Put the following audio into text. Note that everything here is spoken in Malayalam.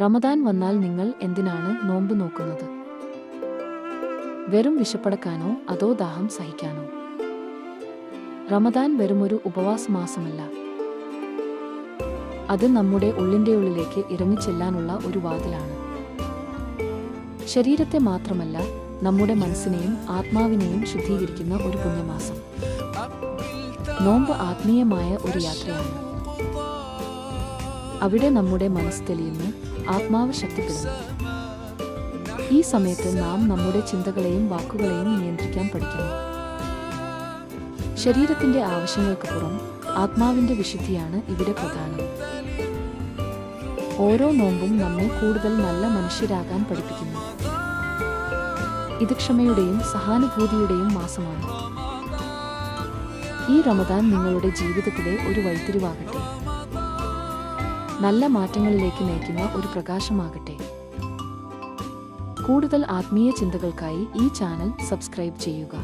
റമദാൻ വന്നാൽ നിങ്ങൾ എന്തിനാണ് നോമ്പ് നോക്കുന്നത്? വെറും വിശപ്പടക്കാനോ അതോ ദാഹം സഹിക്കാനോ? റമദാൻ വെറുമൊരു ഉപവാസ മാസമല്ല. അത് നമ്മുടെ ഉള്ളിൻ്റെ ഉള്ളിലേക്ക് ഇറങ്ങിച്ചെല്ലാനുള്ള ഒരു വാതിലാണ്. ശരീരത്തെ മാത്രമല്ല, നമ്മുടെ മനസ്സിനെയും ആത്മാവിനെയും ശുദ്ധീകരിക്കുന്ന ഒരു പുണ്യമാസം. നോമ്പ് ആത്മീയമായ ഒരു യാത്രയാണ്. അവിടെ നമ്മുടെ മനസ്സ് തെളിയുന്നു, ആത്മാവ് ശക്തിപ്പെടുന്നു. ഈ സമയത്ത് നാം നമ്മുടെ ചിന്തകളെയും വാക്കുകളെയും നിയന്ത്രിക്കാൻ പഠിക്കുന്നു. ശരീരത്തിന്റെ ആവശ്യങ്ങൾക്ക് പുറം ആത്മാവിന്റെ വിശുദ്ധിയാണ് ഇവിടെ പ്രധാനം. ഓരോ നോമ്പും നമ്മെ കൂടുതൽ നല്ല മനുഷ്യരാകാൻ പഠിപ്പിക്കുന്നു. ഇത് ക്ഷമയുടെയും സഹാനുഭൂതിയുടെയും മാസമാണ്. ഈ റമദാൻ നിങ്ങളുടെ ജീവിതത്തിലെ ഒരു വഴിത്തിരിവാകട്ടെ. നല്ല മാറ്റങ്ങളിലേക്ക് നയിക്കുന്ന ഒരു പ്രകാശമാകട്ടെ. കൂടുതൽ ആത്മീയ ചിന്തകൾക്കായി ഈ ചാനൽ സബ്സ്ക്രൈബ് ചെയ്യുക.